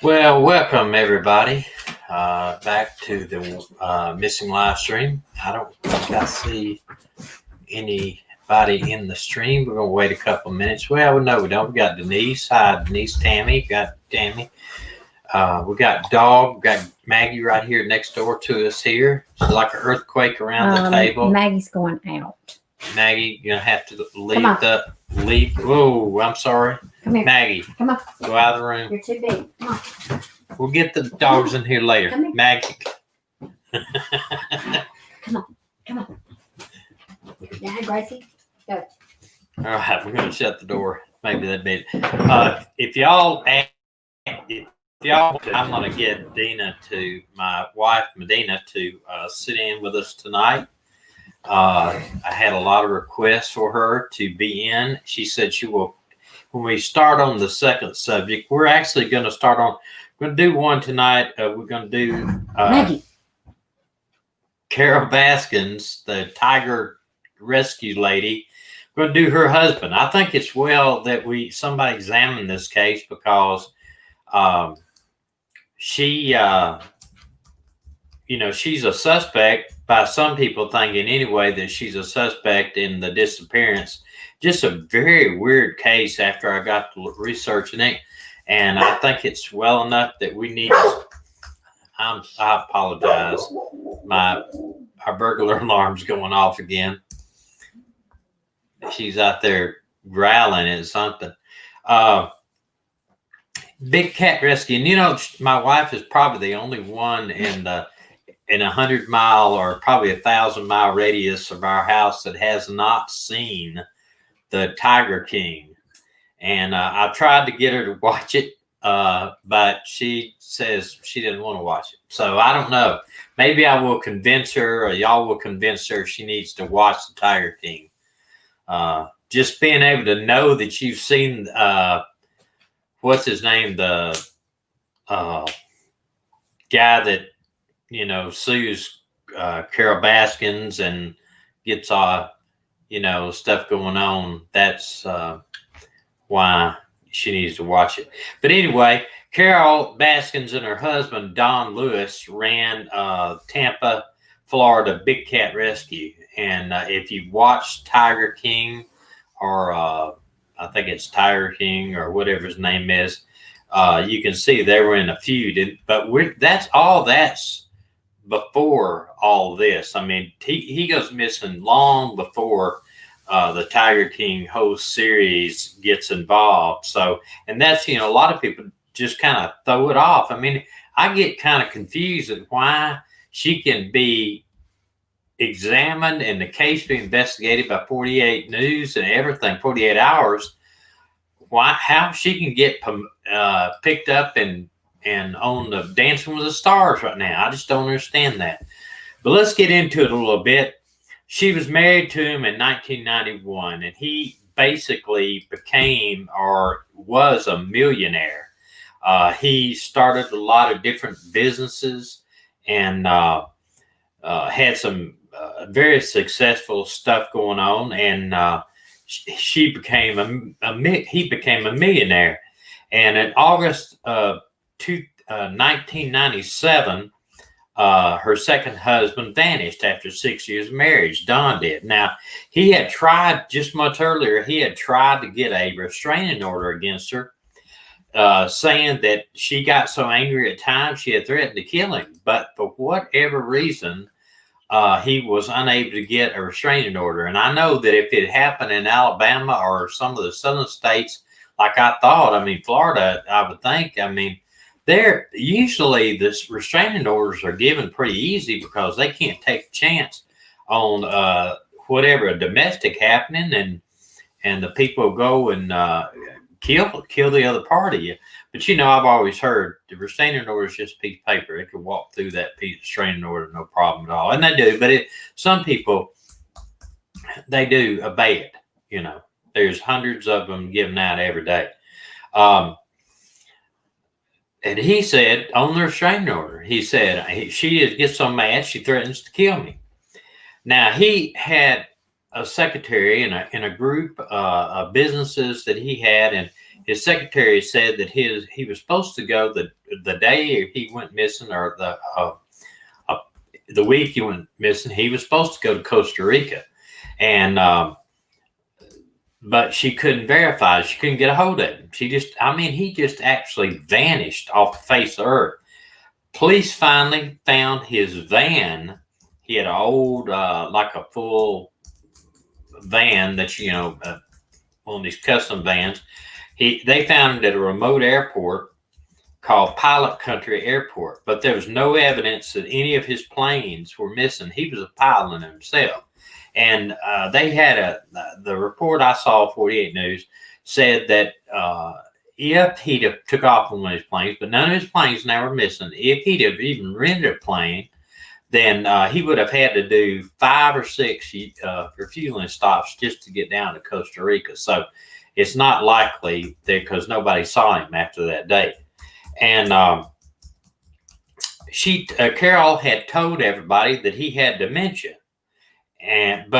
Well, welcome everybody back to the missing live stream. I don't think I see anybody in the stream. We're gonna wait a couple of minutes. Well, no, we don't. We got Denise. Hi, Denise. Tammy. Got Tammy. We got Dog. We got Maggie right here next door to us here. It's like an earthquake around the table. Maggie's going out. Maggie, you're gonna have to leave. Whoa, I'm sorry. Come here. Maggie, come on. Go out of the room. You're too big. Come on. We'll get the dogs in here later. Come here. Maggie. Come on. Yeah, Gracie. Go. All right, we're going to shut the door. Maybe that'd be it. If y'all, I'm going to get my wife Medina to sit in with us tonight. I had a lot of requests for her to be in. She said she will. When we start on the second subject, we're actually going to start on. We're going to do one tonight. We're going to do Maggie. Carole Baskins, the tiger rescue lady. We're going to do her husband. I think it's well that somebody examine this case because she, she's a suspect by some people thinking anyway that she's a suspect in the disappearance. Just a very weird case after I got to researching it. And I think it's well enough that we need I apologize. Our burglar alarm's going off again. She's out there growling at something. Big cat rescue. And my wife is probably the only one in 100-mile or probably 1,000-mile radius of our house that has not seen the Tiger King. And I tried to get her to watch it, but she says she didn't want to watch it. So I don't know. Maybe I will convince her, or y'all will convince her she needs to watch the Tiger King. Just being able to know that you've seen, what's his name? The guy that, sues Carole Baskins and gets stuff going on. That's why she needs to watch it. But anyway, Carole Baskins and her husband, Don Lewis, ran Tampa, Florida Big Cat Rescue. And if you watch Tiger King, or I think it's Tiger King or whatever his name is, you can see they were in a feud. But that's before all this. I mean, he goes missing long before the Tiger King host series gets involved. So, and that's, a lot of people just kind of throw it off. I mean, I get kind of confused at why she can be examined and the case be investigated by 48 News and everything, 48 hours. How she can get picked up and on the Dancing with the Stars right now. I just don't understand that. But let's get into it a little bit. She was married to him in 1991, and he basically became or was a millionaire. He started a lot of different businesses and had some very successful stuff going on. And he became a millionaire. And in August of 1997, her second husband vanished after 6 years of marriage. Don did. Now, he had tried just much earlier, he had tried to get a restraining order against her, saying that she got so angry at times she had threatened to kill him. But for whatever reason, he was unable to get a restraining order. And I know that if it happened in Alabama or some of the southern states, like I thought, Florida, I would think, they're usually the restraining orders are given pretty easy because they can't take a chance on whatever a domestic happening, and the people go and kill the other party. But I've always heard the restraining order is just a piece of paper. They could walk through that piece of restraining order, no problem at all, and they do. But some people, they do obey it. There's hundreds of them given out every day. And he said on the restraining order, he said she gets so mad she threatens to kill me. Now, he had a secretary in a group of businesses that he had, and his secretary said that he was supposed to go the day he went missing, or the week he went missing. He was supposed to go to Costa Rica, and but she couldn't verify. She couldn't get a hold of him. He just actually vanished off the face of the earth. Police finally found his van. He had an old, like a full van that, one of these custom vans. They found it at a remote airport called Pilot Country Airport, but there was no evidence that any of his planes were missing. He was a pilot himself. And they had the report I saw, 48 News, said that if he'd have took off on one of his planes, but none of his planes now were missing, if he'd have even rented a plane, then he would have had to do 5 or 6 refueling stops just to get down to Costa Rica. So it's not likely because nobody saw him after that day. And Carole had told everybody that he had dementia, and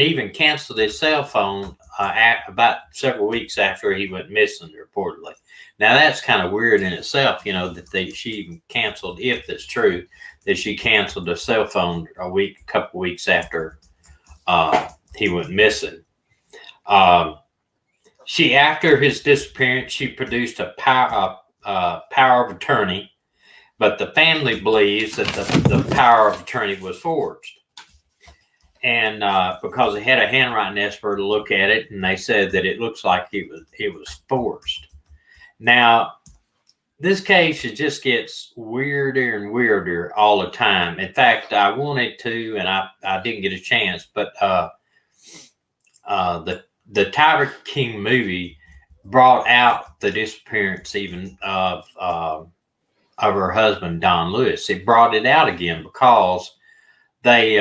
even canceled his cell phone about several weeks after he went missing, reportedly. Now that's kind of weird in itself, that she even canceled, if that's true, that she canceled the cell phone a couple weeks after he went missing. After his disappearance, she produced a power of attorney, but the family believes that the power of attorney was forged. And because they had a handwriting expert to look at it, and they said that it looks like it was forged. Now, this case, it just gets weirder and weirder all the time. In fact, I wanted to, and I didn't get a chance, but the Tiger King movie brought out the disappearance even of her husband, Don Lewis. It brought it out again because they,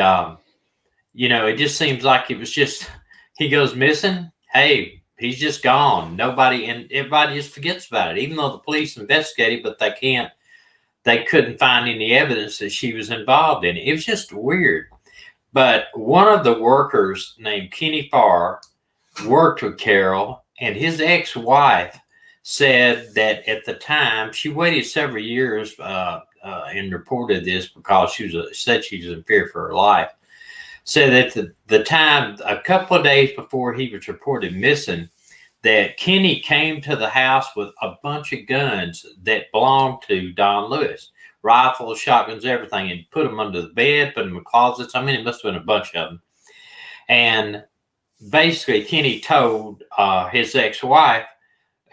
it just seems like it was just, he goes missing. Hey, he's just gone. Everybody just forgets about it, even though the police investigated, but they couldn't find any evidence that she was involved in it. It was just weird. But one of the workers named Kenny Farr worked with Carole, and his ex-wife said that at the time, she waited several years and reported this because said she was in fear for her life. Said that the time, a couple of days before he was reported missing, that Kenny came to the house with a bunch of guns that belonged to Don Lewis, rifles, shotguns, everything, and put them under the bed, put them in closets. It must have been a bunch of them. And basically, Kenny told his ex-wife,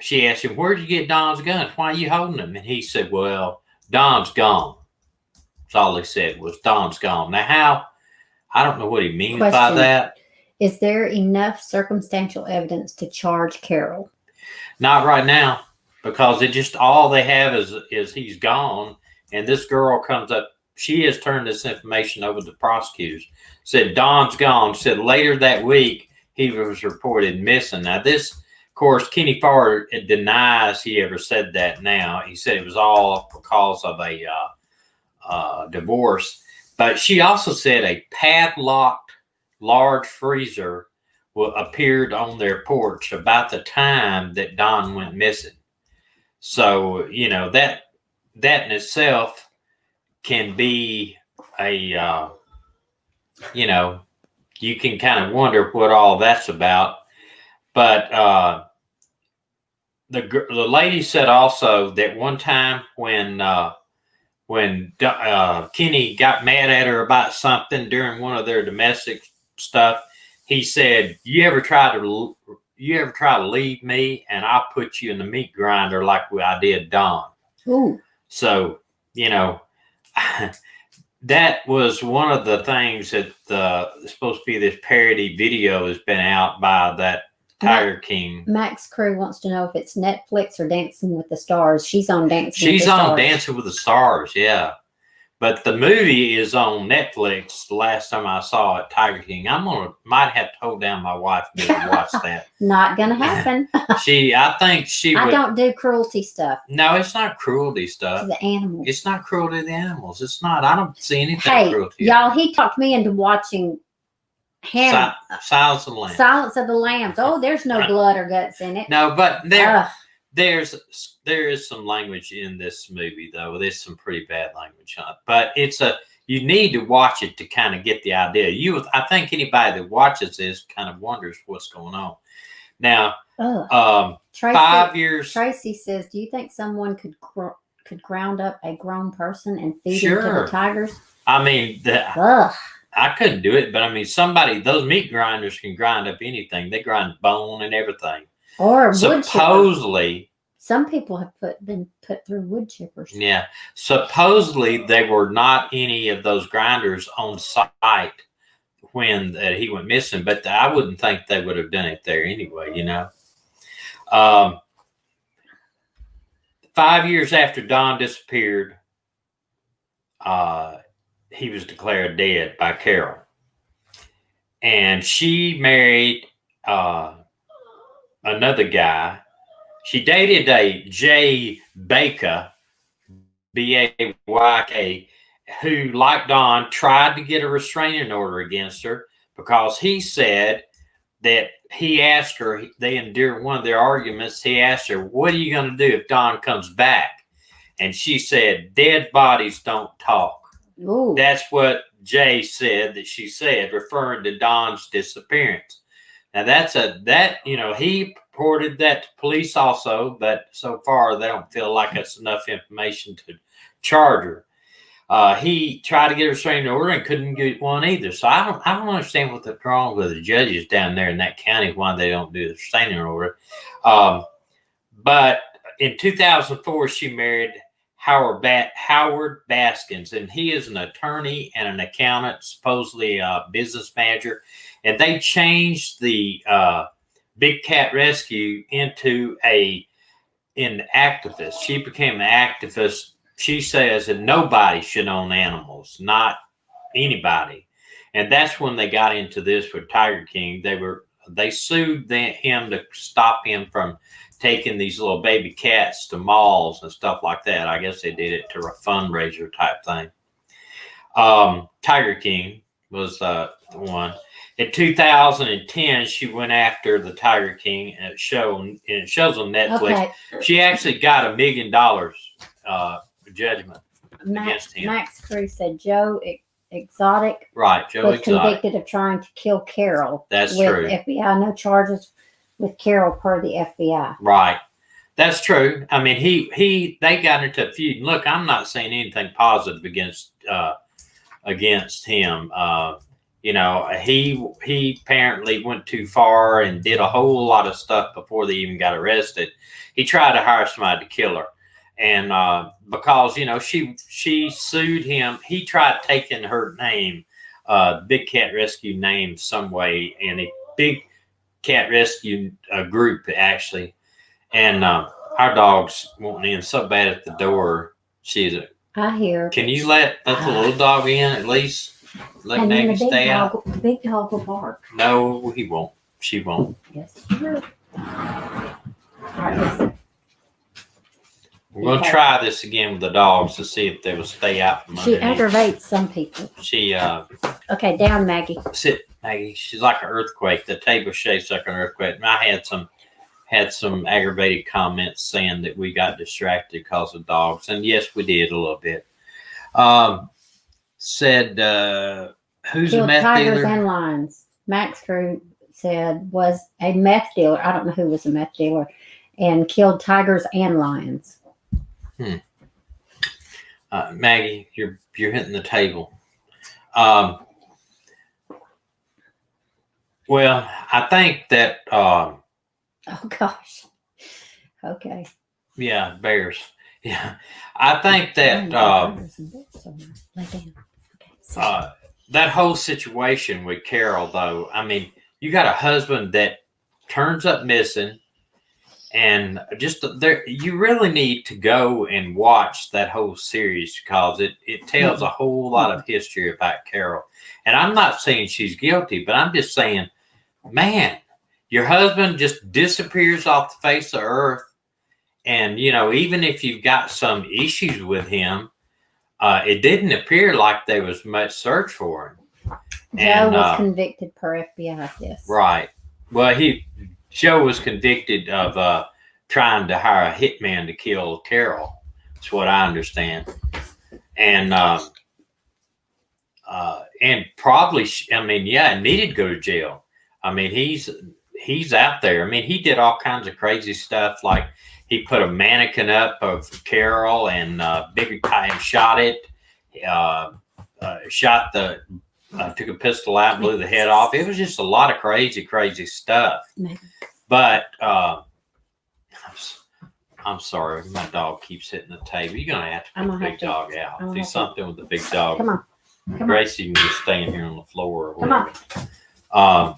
she asked him, "Where'd you get Don's guns? Why are you holding them?" And he said, "Well, Don's gone." That's all he said, was Don's gone. Now, I don't know what he means by that. Is there enough circumstantial evidence to charge Carole? Not right now, because all they have is he's gone, and this girl comes up. She has turned this information over to prosecutors. Said Don's gone. Said later that week he was reported missing. Now this, of course, Kenny Farr denies he ever said that. Now he said it was all because of a divorce. But she also said a padlocked large freezer appeared on their porch about the time that Don went missing. So, that in itself can be you can kind of wonder what all that's about. But the lady said also that one time when Kenny got mad at her about something during one of their domestic stuff, he said, you ever try to leave me and I'll put you in the meat grinder like I did Don. Ooh. So, that was one of the things that supposed to be this parody video has been out by that Tiger King. Max Crew wants to know if it's Netflix or Dancing with the Stars. She's on Dancing with the Stars. She's on Dancing with the Stars, yeah. But the movie is on Netflix. The last time I saw it, Tiger King. Might have to hold down my wife to watch that. Not gonna happen. I don't do cruelty stuff. No, it's not cruelty stuff. To the animals. It's not cruelty to the animals. It's not. I don't see anything cruelty. Y'all, he talked me into watching Silence of the Lambs. Silence of the Lambs. Oh, there's no blood or guts in it. No, but there is some language in this movie, though. There's some pretty bad language on it. But you need to watch it to kind of get the idea. I think anybody that watches this kind of wonders what's going on. Now, Tracy, 5 years. Tracy says, do you think someone could ground up a grown person and feed him to the tigers? I mean, I couldn't do it, but I mean, those meat grinders can grind up anything. They grind bone and everything. Or supposedly, some people have been put through wood chippers. Yeah, supposedly there were not any of those grinders on site when he went missing, but I wouldn't think they would have done it there anyway. 5 years after Don disappeared, he was declared dead by Carole. And she married another guy. She dated a Jay Baker, B-A-Y-K, who, like Don, tried to get a restraining order against her because he said that he asked her, during one of their arguments, he asked her, what are you going to do if Don comes back? And she said, dead bodies don't talk. Ooh. That's what Jay said that she said, referring to Don's disappearance. Now he reported that to police also, but so far they don't feel like it's enough information to charge her. He tried to get a restraining order and couldn't get one either. So I don't understand what's wrong with the judges down there in that county, why they don't do the restraining order. But in 2004, she married Howard Baskins, and he is an attorney and an accountant, supposedly a business manager. And they changed the Big Cat Rescue into an activist. She became an activist. She says that nobody should own animals, not anybody. And that's when they got into this with Tiger King. They sued him to stop him from taking these little baby cats to malls and stuff like that. I guess they did it to a fundraiser type thing. Tiger King was the one. In 2010, she went after the Tiger King show, and it shows on Netflix. Okay. She actually got $1 million judgment against him. Max Cruz said Joe Exotic Joe was convicted of trying to kill Carole. That's with true. FBI, no charges with Carole per the FBI. Right. That's true. I mean, they got into a feud. Look, I'm not saying anything positive against him. He apparently went too far and did a whole lot of stuff before they even got arrested. He tried to hire somebody to kill her. And because, she sued him, he tried taking her name, Big Cat Rescue name some way, in a Big Cat Rescue group, actually. And our dog's wanting in so bad at the door. I hear. Can you let the little dog in at least? Let Maggie stay out. The big dog will bark. No, he won't. She won't. Yes, he will. All right, listen. We're going to try this again with the dogs to see if they will stay out from She underneath. aggravates some people. Okay, down, Maggie. Sit, Maggie. She's like an earthquake. The table shakes like an earthquake. And I had some aggravated comments saying that we got distracted because of dogs. And yes, we did a little bit. Said, who's a meth tigers dealer? And lions. Max Crew said was a meth dealer. I don't know who was a meth dealer, and killed tigers and lions. Maggie, you're hitting the table. Well, I think that. Oh gosh. Okay. Yeah, bears. Yeah, I think that that whole situation with Carole, though. I mean, you got a husband that turns up missing. And just there, you really need to go and watch that whole series because it tells a whole lot of history about Carole. And I'm not saying she's guilty, but I'm just saying, man, your husband just disappears off the face of earth. And, even if you've got some issues with him, it didn't appear like there was much search for him. Joe was convicted per FBI. Yes. Right. Well, Joe was convicted of trying to hire a hitman to kill Carole. That's what I understand. And probably, I mean, yeah, needed to go to jail. I mean, he's out there. I mean, he did all kinds of crazy stuff. Like he put a mannequin up of Carole and big time shot it. Took a pistol out, blew the head off. It was just a lot of crazy stuff. But I'm sorry, my dog keeps hitting the table. You're gonna have to put the big dog out. Do something with the big dog. Come on. Gracie can just stand here on the floor. Or whatever. I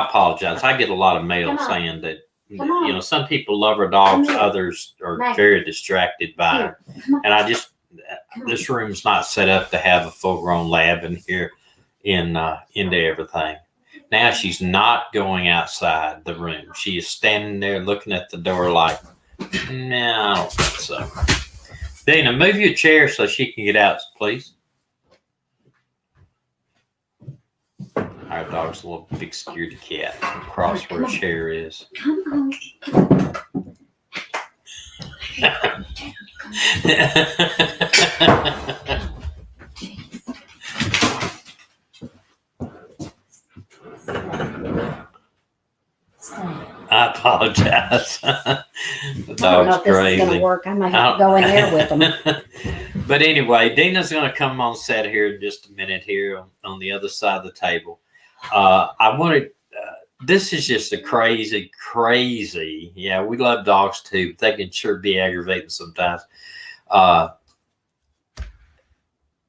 apologize. I get a lot of mail saying that some people love our dogs, others are very distracted by her. And this room's not set up to have a full-grown lab in here into everything. Now she's not going outside the room. She is standing there looking at the door like, no, I don't think so. Dana, move your chair so she can get out, please. Our dog's a little big scaredy cat across where a chair is. Come on. I apologize. The I don't know dog's if this crazy. is going to work. I might have to go in there with them. But anyway, Dina's going to come on set here in just a minute here on the other side of the table. I wanted, this is just a crazy. Yeah, we love dogs too, but they can sure be aggravating sometimes.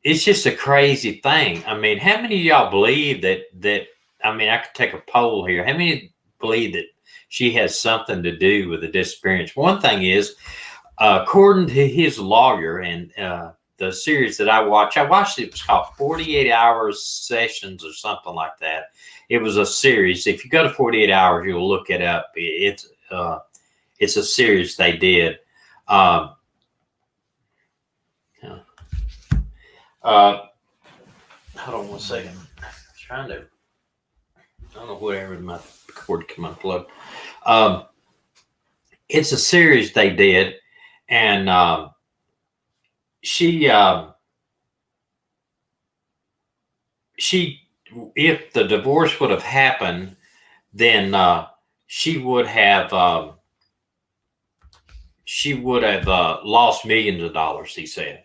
It's just a crazy thing. I mean, how many of y'all believe that, I mean, I could take a poll here. How many believe that she has something to do with the disappearance? One thing is, according to his lawyer and the series that I watched it was called 48 Hours Sessions or something like that. It was a series. If you go to 48 Hours, you'll look it up. It's a series they did. Hold on 1 second. I'm trying to, I don't know whatever my cord come unplugged. It's a series they did, and she if the divorce would have happened, then she would have lost millions of dollars. He said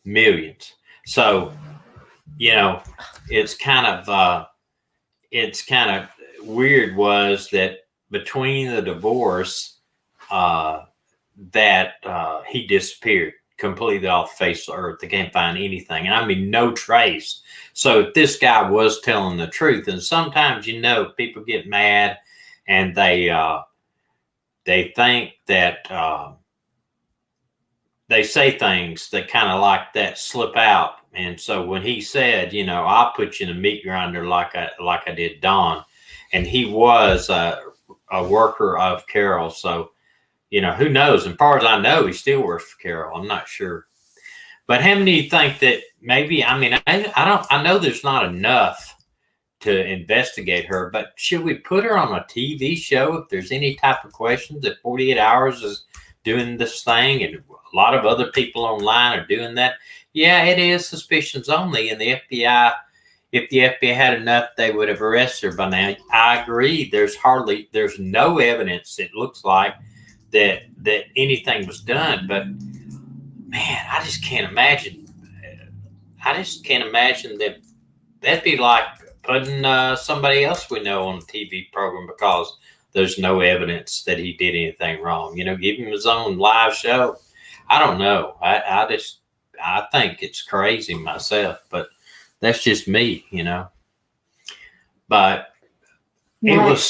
millions. So it's kind of weird was that between the divorce that he disappeared completely off the face of the earth. They can't find anything. And I mean, no trace. So if this guy was telling the truth, and sometimes, people get mad and they think that they say things that kind of like that slip out. And so when he said, I'll put you in a meat grinder like I did Don, and he was a worker of Carole. So, who knows? And as far as I know, he still works for Carole. I'm not sure. But how many think that maybe, I know there's not enough to investigate her, but should we put her on a TV show if there's any type of questions that 48 Hours is doing this thing and a lot of other people online are doing that? Yeah, it is suspicions only. And the FBI, if the FBI had enough, they would have arrested her by now. I agree. There's no evidence, it looks like, that anything was done. But man, I just can't imagine. That that'd be like putting somebody else we know on a TV program because there's no evidence that he did anything wrong. Give him his own live show. I don't know. I think it's crazy myself, but that's just me, But Max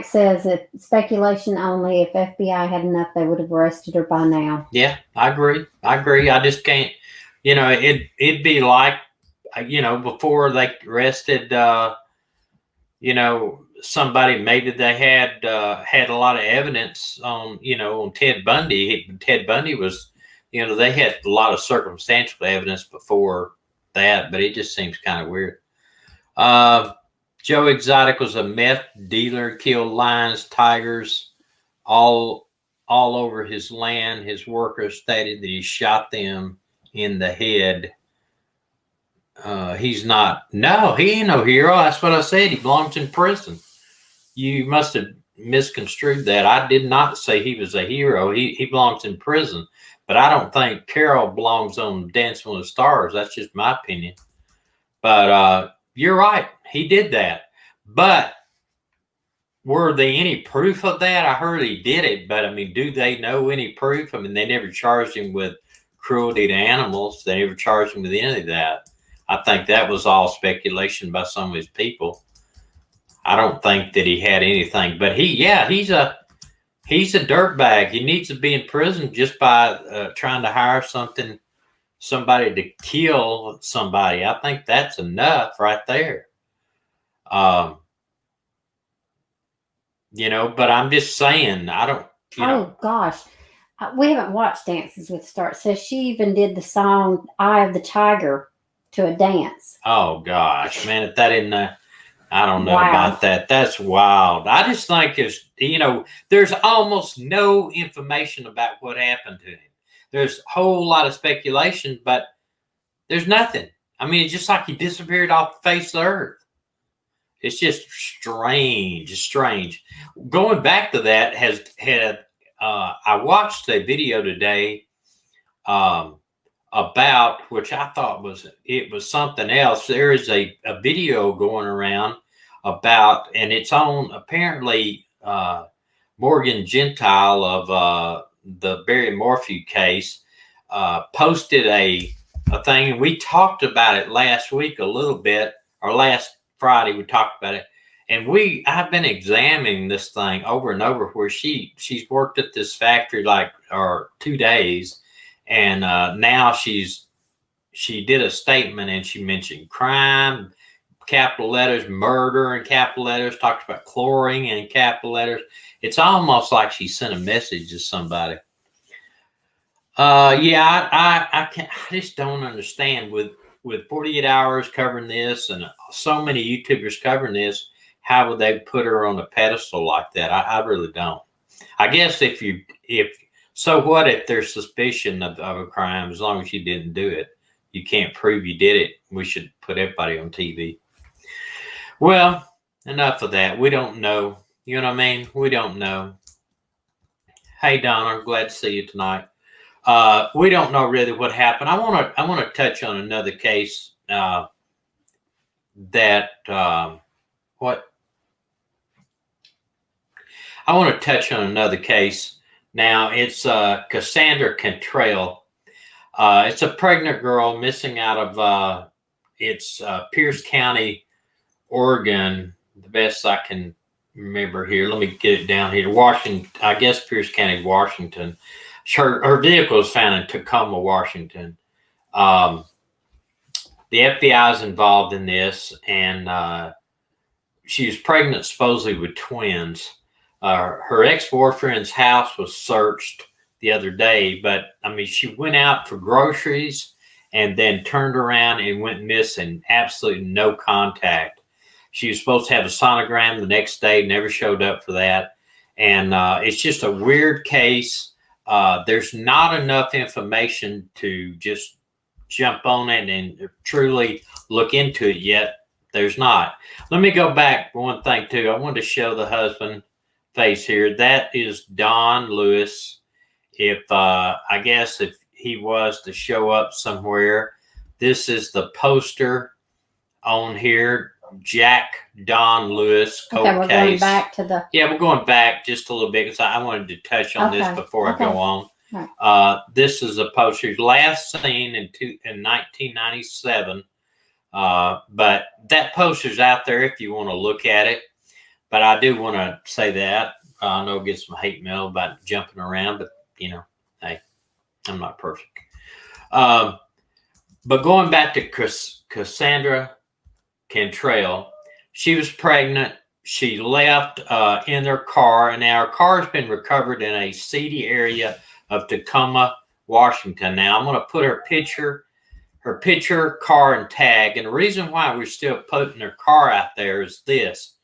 says it's speculation only. If FBI had enough, they would have arrested her by now. Yeah, I agree. I just can't, it'd be like, before they arrested, somebody, maybe they had a lot of evidence on, on Ted Bundy. Ted Bundy was, they had a lot of circumstantial evidence before that, but it just seems kind of weird. Joe Exotic was a meth dealer, killed lions, tigers, all over his land. His workers stated that he shot them in the head. He ain't no hero. That's what I said. He belongs in prison. You must have misconstrued that. I did not say he was a hero. He belongs in prison. But I don't think Carole belongs on Dancing with the Stars. That's just my opinion. But you're right. He did that. But were there any proof of that? I heard he did it, but I mean, do they know any proof? I mean, they never charged him with cruelty to animals. They never charged him with any of that. I think that was all speculation by some of his people. I don't think that he had anything, but he's a dirtbag. He needs to be in prison just by trying to hire somebody to kill somebody. I think that's enough right there. But I'm just saying, I don't. Gosh, we haven't watched Dances with the Stars. So she even did the song "Eye of the Tiger" to a dance. Oh gosh, man! If that isn't, I don't know about that. That's wild. I just think there's almost no information about what happened to him. There's a whole lot of speculation, but there's nothing. I mean, it's just like he disappeared off the face of the earth. It's just strange. It's strange. Going back to that, I watched a video today about, which I thought was something else. There is a video going around about, and it's on apparently Morgan Gentile of the Barry Morphew case posted a thing, and we talked about it last week a little bit, or last Friday we talked about it, and I've been examining this thing over and over, where she's worked at this factory or 2 days, and now she did a statement, and she mentioned crime, capital letters, murder in capital letters, talked about chlorine in capital letters. It's almost like she sent a message to somebody. I just don't understand with 48 hours covering this and so many YouTubers covering this, how would they put her on a pedestal like that? I really don't. I guess so what if there's suspicion of a crime, as long as you didn't do it, you can't prove you did it. We should put everybody on TV. Well, enough of that. We don't know. You know what I mean? We don't know. Hey, Donna, I'm glad to see you tonight. We don't know really what happened. I want to touch on another case I want to touch on another case. Now, it's Cassandra Cantrell. It's a pregnant girl missing out of Pierce County, Oregon. The best I can remember here. Let me get it down here. Washington, I guess Pierce County, Washington. Her vehicle was found in Tacoma, Washington. The FBI is involved in this, and she was pregnant supposedly with twins. Her ex-boyfriend's house was searched the other day, but I mean, she went out for groceries and then turned around and went missing. Absolutely no contact. She was supposed to have a sonogram the next day, never showed up for that. And it's just a weird case. There's not enough information to just jump on it and truly look into it yet. There's not. Let me go back one thing too. I wanted to show the husband face here. That is Don Lewis. I guess if he was to show up somewhere, this is the poster on here. Jack Don Lewis cold okay, we're case. going back to the. Yeah, we're going back just a little bit because I wanted to touch on this before I go on. Right. This is a poster last seen in 1997. But that poster's out there if you want to look at it. But I do want to say that. I know I get some hate mail about jumping around, but hey, I'm not perfect. But going back to Cassandra Cantrell, she was pregnant. She left in their car, and now her car has been recovered in a seedy area of Tacoma, Washington. Now I'm going to put her picture. her picture, car, and tag. And the reason why we're still putting her car out there is this.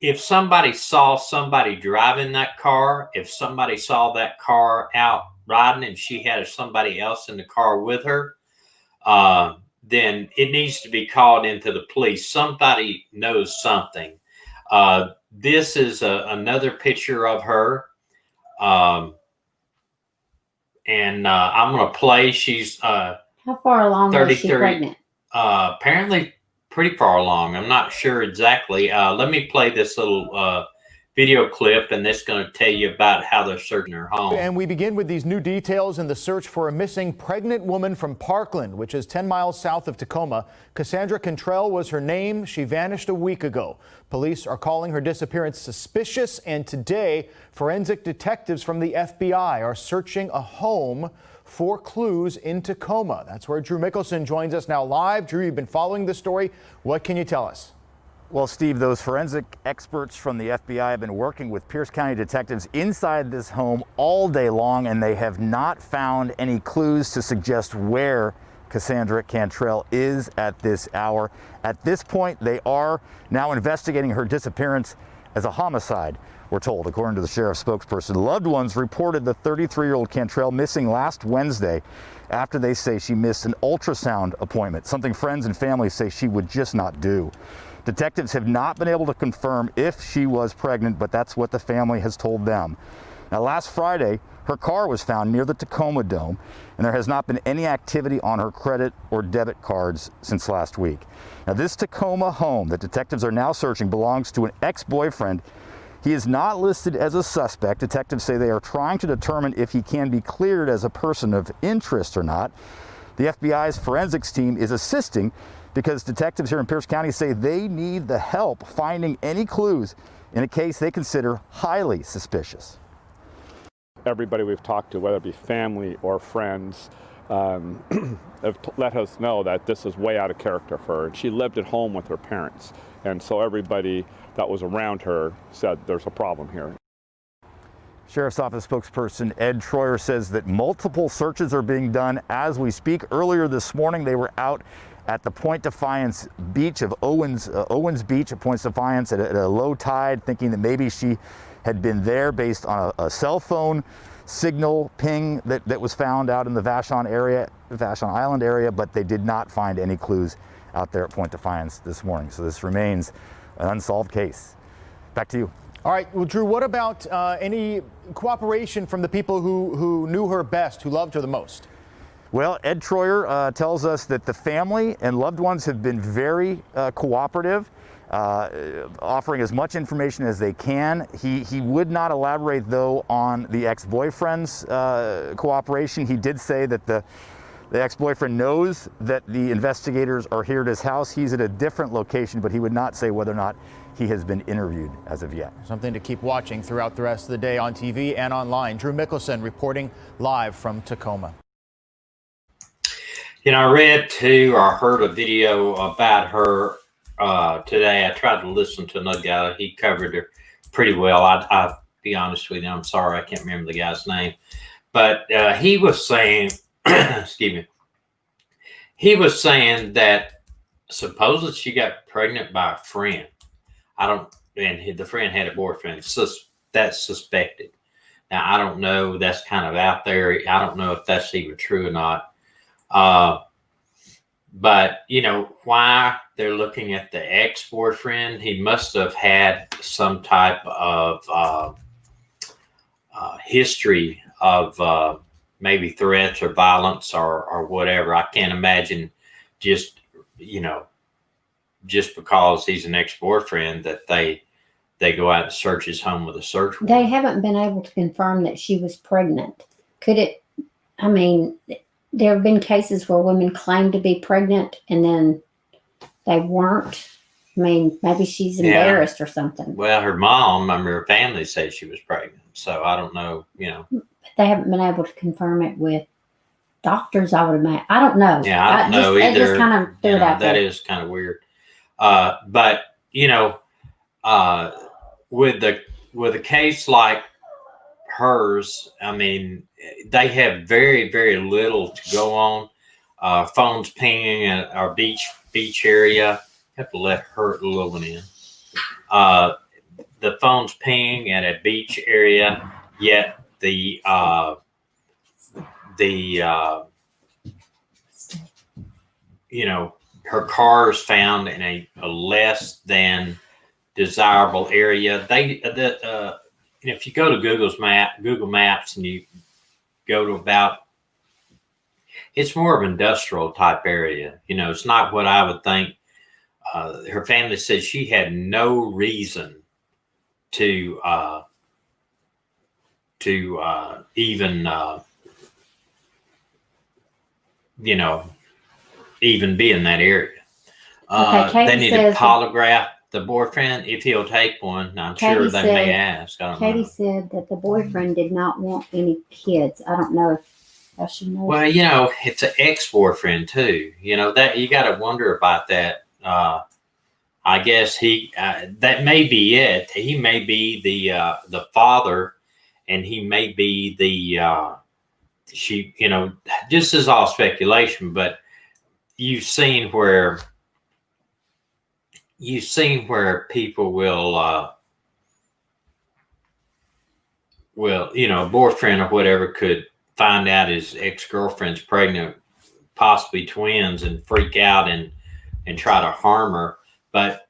If somebody saw somebody driving that car, if somebody saw that car out riding and she had somebody else in the car with her, then it needs to be called into the police. Somebody knows something. This is another picture of her. And I'm going to play. She's How far along is she pregnant? Apparently pretty far along. I'm not sure exactly. Let me play this little video clip, and it's going to tell you about how they're searching her home. And we begin with these new details in the search for a missing pregnant woman from Parkland, which is 10 miles south of Tacoma. Cassandra Cantrell was her name. She vanished a week ago. Police are calling her disappearance suspicious, and today forensic detectives from the FBI are searching a home for clues in Tacoma. That's where Drew Mickelson joins us now live. Drew, you've been following this story. What can you tell us? Well, Steve, those forensic experts from the FBI have been working with Pierce County detectives inside this home all day long, and they have not found any clues to suggest where Cassandra Cantrell is at this hour. At this point, they are now investigating her disappearance as a homicide, we're told, according to the sheriff's spokesperson. Loved ones reported the 33-year-old Cantrell missing last Wednesday after they say she missed an ultrasound appointment, something friends and family say she would just not do. Detectives have not been able to confirm if she was pregnant, but that's what the family has told them. Now, last Friday, her car was found near the Tacoma Dome, and there has not been any activity on her credit or debit cards since last week. Now, this Tacoma home that detectives are now searching belongs to an ex-boyfriend. He is not listed as a suspect. Detectives say they are trying to determine if he can be cleared as a person of interest or not. The FBI's forensics team is assisting because detectives here in Pierce County say they need the help finding any clues in a case they consider highly suspicious. Everybody we've talked to, whether it be family or friends, have let us know that this is way out of character for her. She lived at home with her parents, and so everybody that was around her said there's a problem here. Sheriff's Office spokesperson Ed Troyer says that multiple searches are being done as we speak. Earlier this morning, they were out at the Point Defiance beach of Owens Beach at Point Defiance at a low tide, thinking that maybe she had been there based on a cell phone signal ping that was found out in the Vashon Island area, but they did not find any clues out there at Point Defiance this morning. So this remains an unsolved case. Back to you. All right, well, Drew, what about any cooperation from the people who knew her best, who loved her the most? Well, Ed Troyer tells us that the family and loved ones have been very cooperative, offering as much information as they can. He would not elaborate, though, on the ex-boyfriend's cooperation. He did say that the ex-boyfriend knows that the investigators are here at his house. He's at a different location, but he would not say whether or not he has been interviewed as of yet. Something to keep watching throughout the rest of the day on TV and online. Drew Mickelson reporting live from Tacoma. You know, I read too or heard a video about her today. I tried to listen to another guy. He covered her pretty well. I'll be honest with you. I'm sorry. I can't remember the guy's name. But he was saying, excuse me, he was saying that supposedly she got pregnant by a friend. And the friend had a boyfriend. That's suspected. Now, I don't know. That's kind of out there. I don't know if that's even true or not. But you know why they're looking at the ex-boyfriend? He must have had some type of history of maybe threats or violence or whatever. I can't imagine just because he's an ex-boyfriend that they go out and search his home with a search warrant. They haven't been able to confirm that she was pregnant. Could it? I mean, there have been cases where women claim to be pregnant and then they weren't. I mean, maybe she's embarrassed or something. Well, her mom, her family said she was pregnant. So I don't know, But they haven't been able to confirm it with doctors, I would imagine. I don't know. Yeah, I don't know either. They just kind of threw it out there. That is kind of weird. But with a case like hers, I mean, they have very, very little to go on. phones pinging at our beach area. I have to let her little one in. The phone's pinging at a beach area, yet the her car is found in a less than desirable area. If you go to Google Maps, and you go to about, it's more of an industrial type area. It's not what I would think. Her family said she had no reason to even even be in that area. They need to polygraph the boyfriend if he'll take one. I'm sure they may ask. I don't know. Katie said that the boyfriend did not want any kids. I don't know if I should know. Well, it's an ex-boyfriend too. That you got to wonder about that. I guess that may be it. He may be the father, and he may be the she. This is all speculation, but you've seen where people will boyfriend or whatever could find out his ex-girlfriend's pregnant, possibly twins, and freak out and try to harm her. But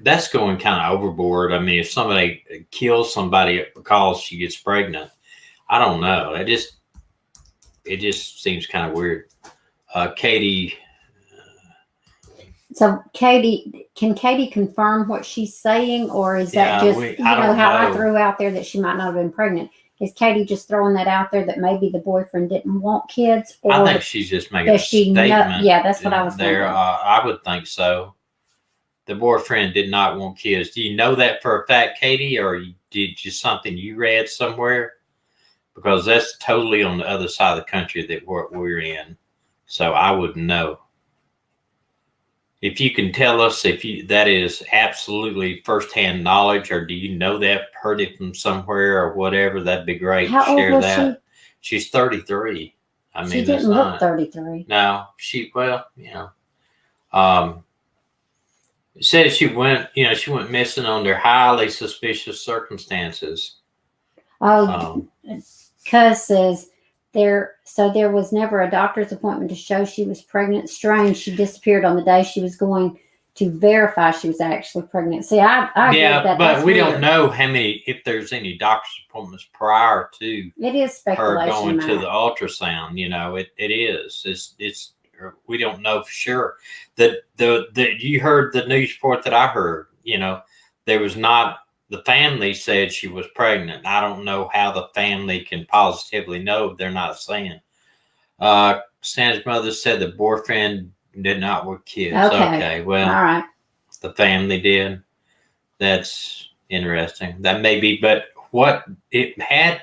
that's going kind of overboard. I mean, if somebody kills somebody because she gets pregnant, I don't know. It just seems kind of weird. Katie. So can Katie confirm what she's saying, or is that just how I threw out there that she might not have been pregnant? Is Katie just throwing that out there that maybe the boyfriend didn't want kids? Or I think she's just making a statement. That's what I was thinking. I would think so. The boyfriend did not want kids. Do you know that for a fact, Katie, or did you something you read somewhere? Because that's totally on the other side of the country that we're in. So I wouldn't know. If you can tell us that is absolutely firsthand knowledge, or do you know that, heard it from somewhere or whatever, that'd be great. How old was she? She's 33. She didn't look 33. No, it says she went missing under highly suspicious circumstances. Cuz says there was never a doctor's appointment to show she was pregnant. Strange, she disappeared on the day she was going to verify she was actually pregnant. See, I agree with that. But we don't know if there's any doctor's appointments prior to it is speculation, her going to the ultrasound. It is. It's we don't know for sure. That you heard the news report that I heard. There was not. The family said she was pregnant. I don't know how the family can positively know. They're not saying. Sandra's mother said the boyfriend did not want kids. Okay, well, all right. The family did. That's interesting. That may be, but what it had,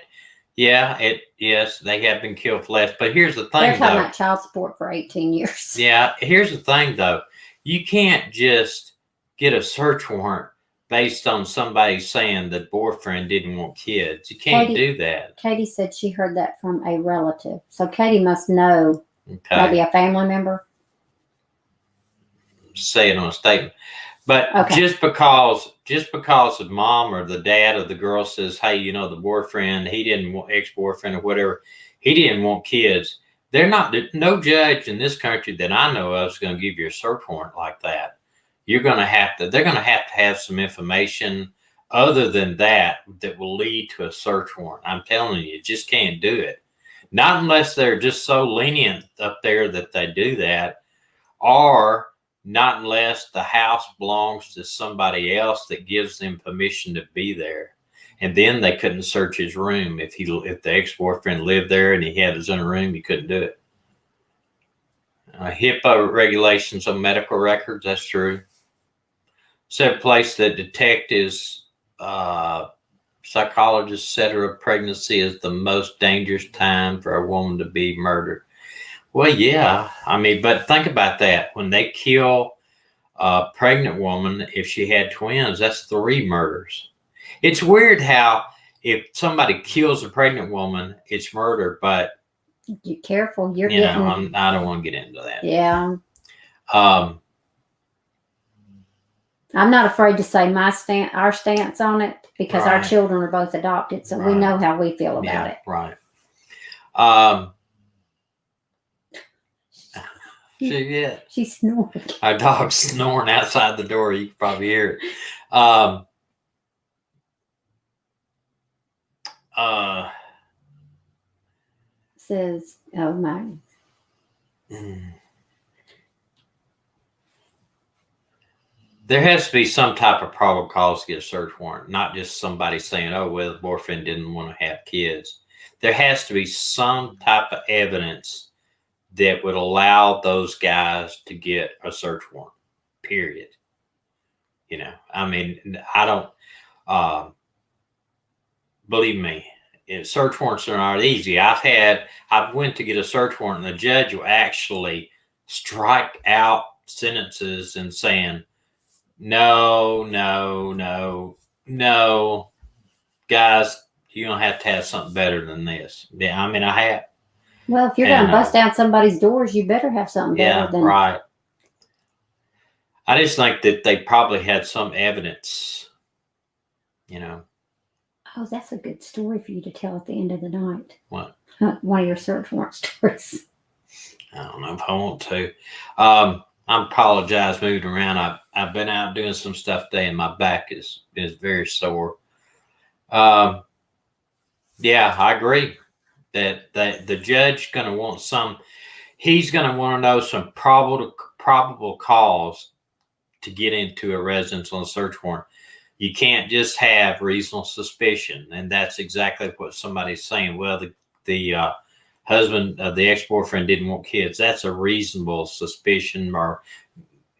yes, they have been killed for less. But here's the thing, they're talking about child support for 18 years. Yeah, here's the thing, though. You can't just get a search warrant based on somebody saying the boyfriend didn't want kids. You can't do that. Katie said she heard that from a relative. So Katie must know maybe a family member. Say it on a statement. But just because the mom or the dad of the girl says, hey, the boyfriend, he didn't want, ex-boyfriend or whatever, he didn't want kids. No judge in this country that I know of is going to give you a search warrant like that. They're going to have some information other than that will lead to a search warrant. I'm telling you just can't do it. Not unless they're just so lenient up there that they do that, or not unless the house belongs to somebody else that gives them permission to be there. And then they couldn't search his room. If the ex-boyfriend lived there and he had his own room, he couldn't do it. HIPAA regulations on medical records, that's true. Said place that detectives, psychologists, etc., pregnancy is the most dangerous time for a woman to be murdered. Well, yeah. But think about that. When they kill a pregnant woman, if she had twins, that's 3 murders. It's weird how if somebody kills a pregnant woman, it's murder, but Be careful. You're You getting. know, I don't want to get into that. Yeah. Um, I'm not afraid to say our stance on it because our Right. children are both adopted, so we Right. know how we feel about yeah, it. right. Yeah, She's snoring. our dog's snoring outside the door. You can probably hear it. Says, oh my. There has to be some type of probable cause to get a search warrant, not just somebody saying, oh, well, the boyfriend didn't want to have kids. There has to be some type of evidence that would allow those guys to get a search warrant, period. You know, I mean, I don't, believe me, search warrants are not easy. I went to get a search warrant and the judge will actually strike out sentences and saying, no, guys, you're going to have something better than this. Yeah, I mean, I have. Well, if you're going to bust down somebody's doors, you better have something better than. Right. I just think that they probably had some evidence, you know. Oh, that's a good story for you to tell at the end of the night. What? One of your search warrant stories. I don't know if I want to. I apologize moving around. I've been out doing some stuff today and my back is very sore. Yeah, I agree that the judge going to want he's going to want to know some probable cause to get into a residence on a search warrant. You can't just have reasonable suspicion. And that's exactly what somebody's saying. Well, the husband, the ex-boyfriend didn't want kids. That's a reasonable suspicion, or,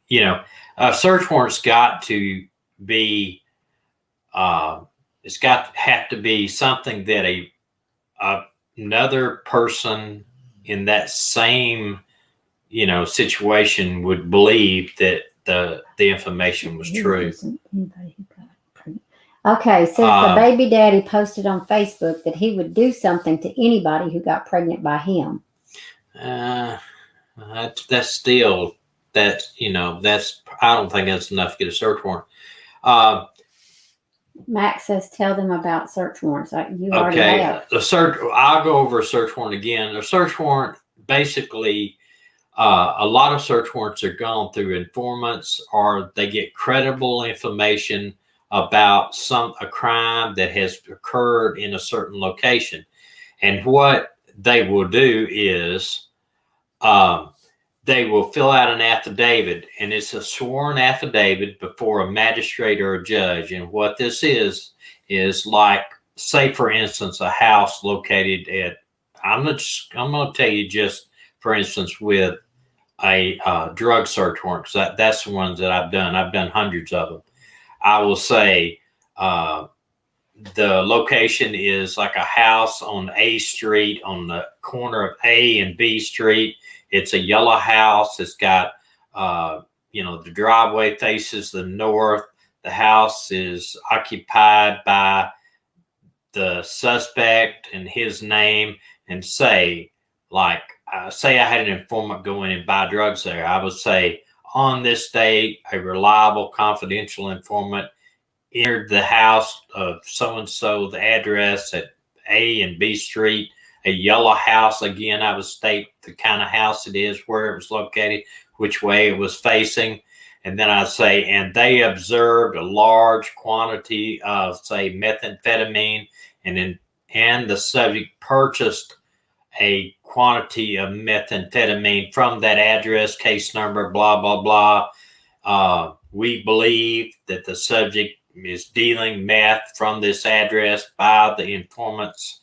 you know, a search warrant's got to be, it's got to have to be something that another person in that same, you know, situation would believe that the information was true. Okay, says the baby daddy posted on Facebook that he would do something to anybody who got pregnant by him. That's still, you know, I don't think that's enough to get a search warrant. Max says, tell them about search warrants. You already have. I'll go over a search warrant again. A search warrant, basically, a lot of search warrants are gone through informants, or they get credible information about a crime that has occurred in a certain location. And what they will do is they will fill out an affidavit, and it's a sworn affidavit before a magistrate or a judge. And what this is like, say, for instance, a house located at, I'm going to tell you just, for instance, with a drug search warrant, because that's the ones that I've done. I've done hundreds of them. I will say the location is like a house on A Street, on the corner of A and B Street. It's a yellow house. It's got, you know, the driveway faces the north. The house is occupied by the suspect and his name. And say I had an informant go in and buy drugs there. I would say, on this date, a reliable, confidential informant entered the house of so-and-so, the address at A and B Street, a yellow house. Again, I would state the kind of house it is, where it was located, which way it was facing. And then I'd say, and they observed a large quantity of, say, methamphetamine, and the subject purchased a quantity of methamphetamine from that address, case number, blah, blah, blah. We believe that the subject is dealing meth from this address by the informants,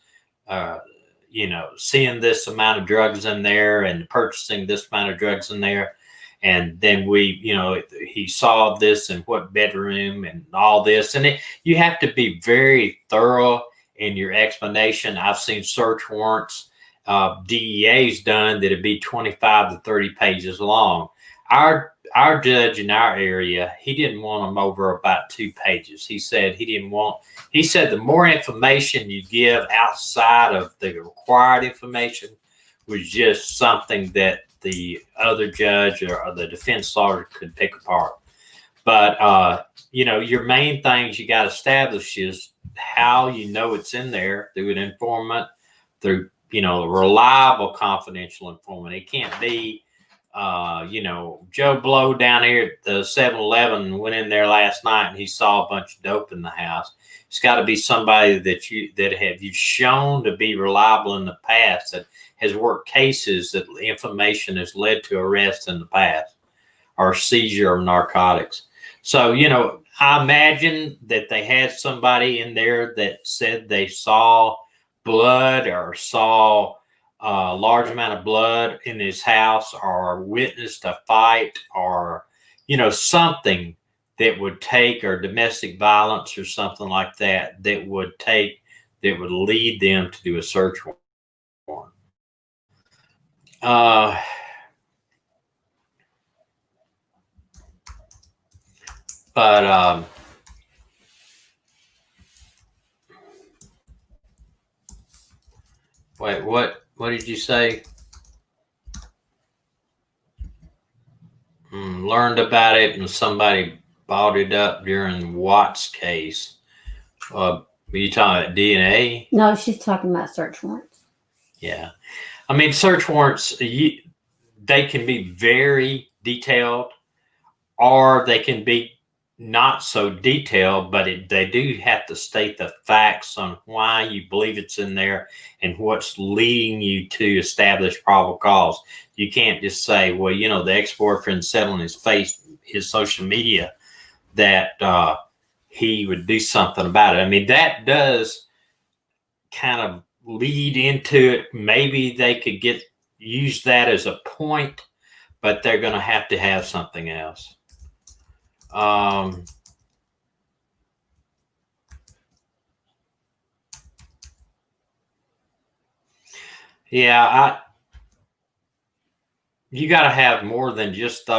you know, seeing this amount of drugs in there and purchasing this amount of drugs in there. And then you know, he saw this in what bedroom and all this. And you have to be very thorough in your explanation. I've seen search warrants DEA's done that'd be 25 to 30 pages long. Our judge in our area, he didn't want them over about 2 pages. He said the more information you give outside of the required information was just something that the other judge or the defense lawyer could pick apart. But, your main things you got to establish is how you know it's in there, through an informant, through, a reliable confidential informant. It can't be, Joe Blow down here at the 7-Eleven went in there last night and he saw a bunch of dope in the house. It's got to be somebody that you've shown to be reliable in the past, that has worked cases that information has led to arrest in the past or seizure of narcotics. So, I imagine that they had somebody in there that said they saw blood or saw a large amount of blood in his house, or witnessed a fight, or, something that would take, or domestic violence or something like that, that would lead them to do a search warrant. Wait, what did you say? Learned about it and somebody bought it up during Watt's case. Are you talking about DNA? No, she's talking about search warrants. Yeah. I mean, search warrants, they can be very detailed, or they can be not so detailed, but they do have to state the facts on why you believe it's in there and what's leading you to establish probable cause. You can't just say, well, the ex-boyfriend said on his social media that he would do something about it. I mean, that does kind of lead into it. Maybe they could use that as a point, but they're going to have something else. You got to have more than just you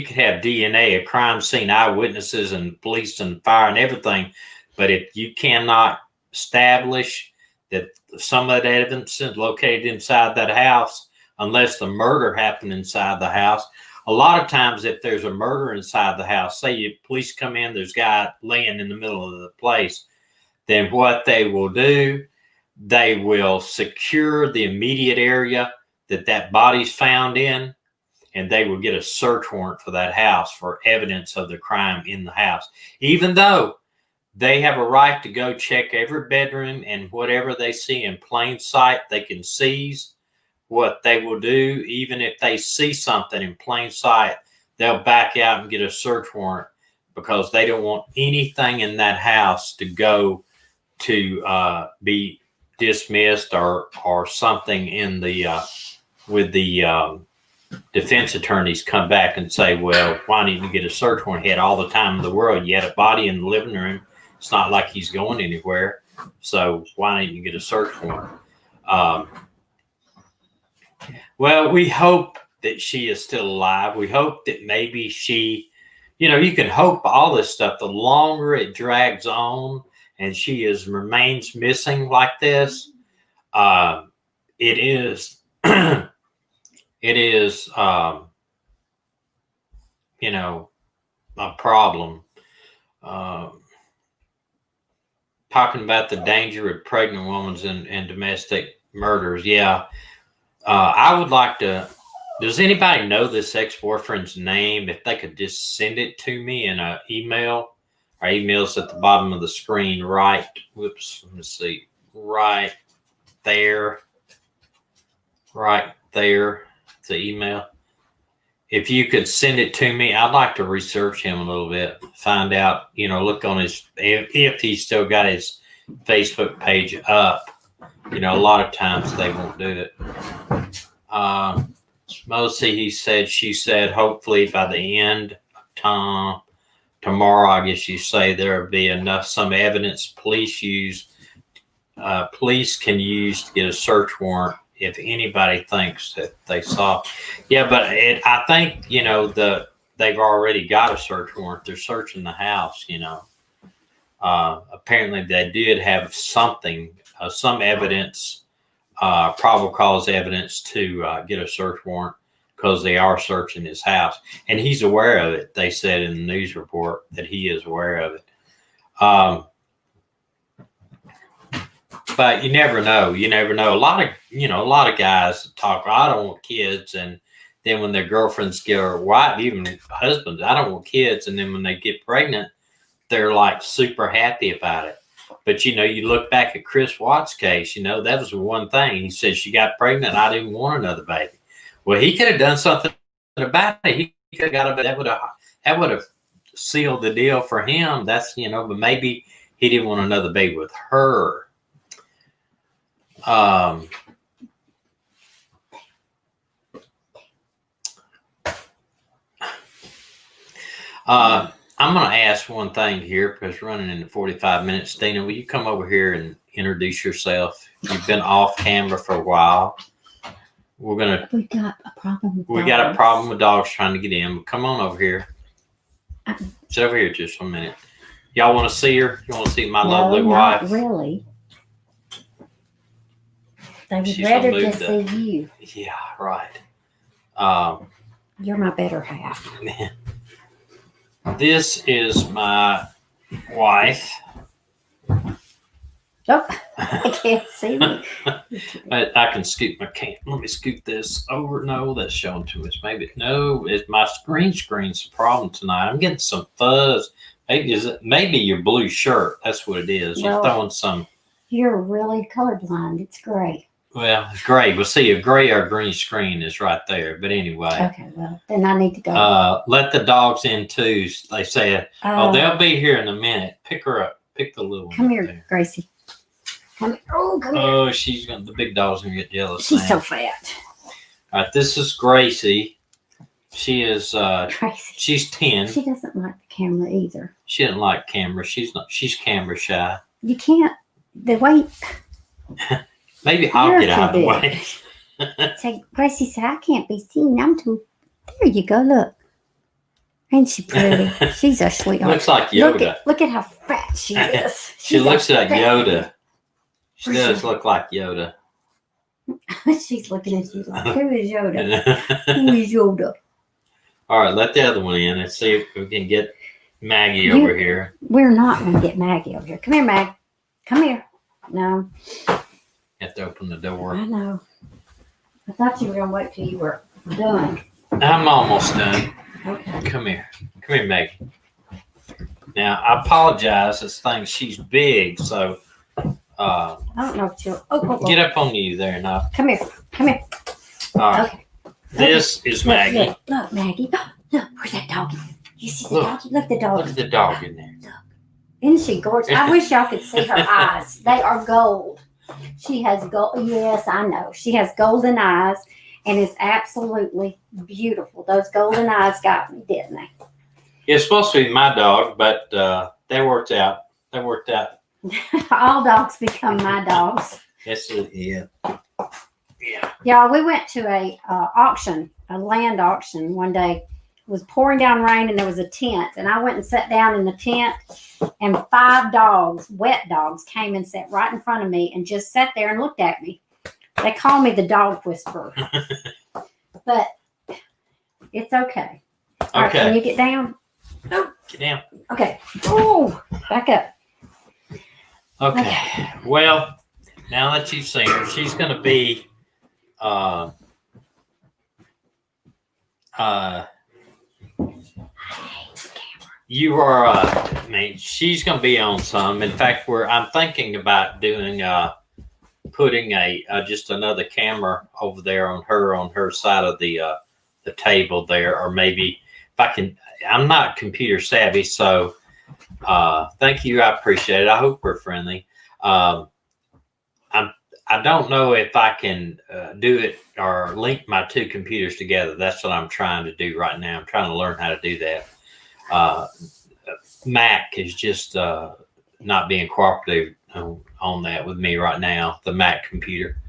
could have DNA, a crime scene, eyewitnesses, and police and fire and everything, but if you cannot establish that some of that evidence is located inside that house, unless the murder happened inside the house. A lot of times, if there's a murder inside the house, say police come in, there's a guy laying in the middle of the place, then what they will do, they will secure the immediate area that body's found in, and they will get a search warrant for that house for evidence of the crime in the house. Even though they have a right to go check every bedroom, and whatever they see in plain sight, they can seize. What they will do, even if they see something in plain sight, they'll back out and get a search warrant, because they don't want anything in that house to go to be dismissed or something in the with the defense attorneys come back and say, well, why didn't you get a search warrant? He had all the time in the world. You had a body in the living room. It's not like he's going anywhere. So why didn't you get a search warrant? Well, we hope that she is still alive. We hope that maybe she, you can hope all this stuff. The longer it drags on and she remains missing like this, it is, a problem. Talking about the danger of pregnant women and domestic murders. Yeah. I would like to, does anybody know this ex-boyfriend's name? If they could just send it to me in an email. Our email's at the bottom of the screen, right? Whoops, let me see. Right there. The email. If you could send it to me, I'd like to research him a little bit. Find out, look on if he's still got his Facebook page up. A lot of times they won't do it. Mostly she said, hopefully by the end of time, tomorrow, I guess you say, there'll be some evidence police can use to get a search warrant if anybody thinks that they saw. Yeah, but I think, they've already got a search warrant. They're searching the house, apparently they did have something some evidence, probable cause evidence to get a search warrant because they are searching his house. And he's aware of it. They said in the news report that he is aware of it. But you never know. You never know. A lot of guys talk, I don't want kids. And then when their girlfriends get or wife, even husbands, I don't want kids. And then when they get pregnant, they're like super happy about it. But, you look back at Chris Watts' case, that was the one thing. He said she got pregnant. I didn't want another baby. Well, he could have done something about it. He could have got that would have sealed the deal for him. That's, but maybe he didn't want another baby with her. I'm going to ask one thing here because we're running into 45 minutes. Dina, will you come over here and introduce yourself? You've been off camera for a while. We got a problem with dogs trying to get in. Come on over here. Sit over here just for a minute. Y'all want to see her? You want to see my lovely wife? Not really. They would rather just see you. Yeah, right. You're my better half. This is my wife. Oh, I can't see me. I can scoot my can. Let me scoot this over. No, that's showing too much. Maybe no. It's my screen's the problem tonight. I'm getting some fuzz. Maybe your blue shirt? That's what it is. You're throwing some. You're really colorblind. It's gray. Well, it's gray. We'll see. A gray or green screen is right there. But anyway. Okay. Well, then I need to go. Let the dogs in too. They said, they'll be here in a minute. Pick her up. Pick the little one. Come here, there. Gracie. Come here. Oh, come here. Oh, the big dog's gonna get jealous. She's so fat. All right, this is Gracie. She is Gracie. She's 10. She doesn't like the camera either. She doesn't like camera. She's camera shy. You can't wait. Maybe I'll get out of the way. Say, Gracie said, I can't be seen. I'm too. There you go. Look. Ain't she pretty? She's a sweetheart. Looks like Yoda. Look at how fat she is. She looks like Yoda. She does look like Yoda. She's looking at you like, who is Yoda? Who is Yoda? All right, let the other one in and see if we can get Maggie over here. We're not going to get Maggie over here. Come here, Mag. Come here. No. You have to open the door. I know. I thought you were going to wait till you were done. I'm almost done. Okay. Come here, Maggie. Now I apologize. This thing, she's big, so I don't know if she'll. Get up on you there now. Come here. All right. Okay. This is Maggie. Look, Maggie. Look, where's that doggy? You see the doggy? Look, the dog. Look at the dog in there. Isn't she gorgeous? I wish y'all could see her eyes. They are gold. She has gold. Yes, I know. She has golden eyes. And it's absolutely beautiful. Those golden eyes got me, didn't they? It's supposed to be my dog, but that worked out. All dogs become my dogs. Yes, yeah. Y'all, we went to a land auction one day. It was pouring down rain, and there was a tent. And I went and sat down in the tent, and 5 dogs, wet dogs, came and sat right in front of me and just sat there and looked at me. They call me the dog whisperer, but it's okay. All right, can you get down? Get down. Okay. Oh, back up. Okay. Well, now that you've seen her, she's going to be, you are, she's going to be on some. In fact, I'm thinking about doing, putting just another camera over there on her side of the table there, or maybe if I can. I'm not computer savvy, so thank you. I appreciate it. I hope we're friendly. I don't know if I can do it or link my 2 computers together. That's what I'm trying to do right now. I'm trying to learn how to do that. Mac is just not being cooperative on that with me right now, the Mac computer.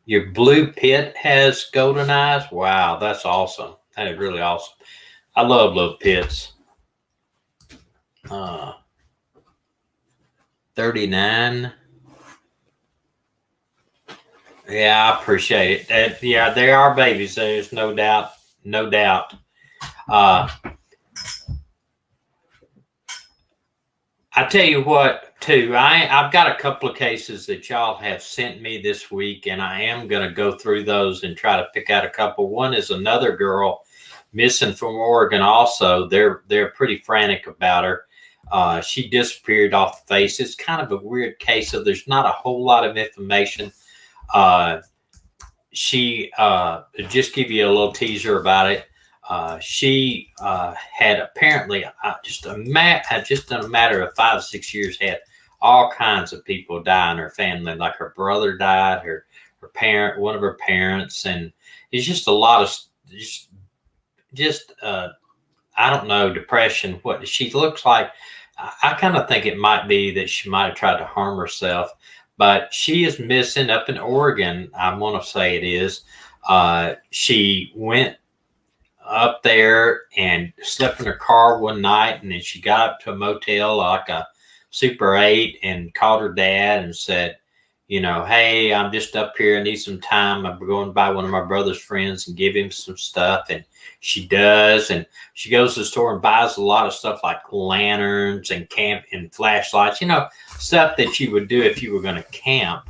Your blue pit has golden eyes. Wow, that's awesome. That is really awesome. I love little pits. 39. Yeah, I appreciate it. Yeah, they are babies. There's no doubt. No doubt. I tell you what, too, I've got a couple of cases that y'all have sent me this week, and I am going to go through those and try to pick out a couple. One is another girl missing from Oregon also. They're pretty frantic about her. She disappeared off the face. It's kind of a weird case, so there's not a whole lot of information. She just give you a little teaser about it. She had apparently just in a matter of 5 or 6 years had all kinds of people die in her family. Like her brother died, her parent, one of her parents, and it's just a lot of just I don't know, depression. What she looks like, I kind of think it might be that she might have tried to harm herself. But she is missing up in Oregon. I want to say it is. She went up there and slept in her car one night, and then she got up to a motel like a Super 8 and called her dad and said, you know, hey, I'm just up here. I need some time. I'm going by one of my brother's friends and give him some stuff. And she does. And she goes to the store and buys a lot of stuff like lanterns and camp and flashlights, you know, stuff that you would do if you were going to camp.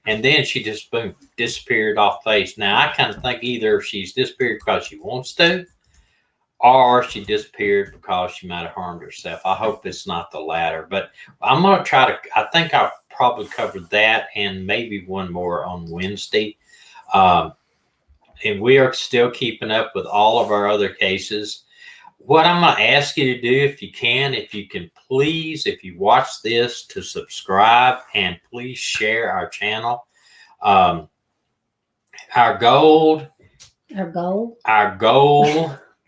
And then she just, boom, disappeared off face. Now, I kind of think either she's disappeared because she wants to, or she disappeared because she might have harmed herself. I hope it's not the latter. But I'm going to try to, I think I'll probably cover that and maybe one more on Wednesday. And we are still keeping up with all of our other cases. What I'm going to ask you to do, if you can please, if you watch this, to subscribe and please share our channel. Our goal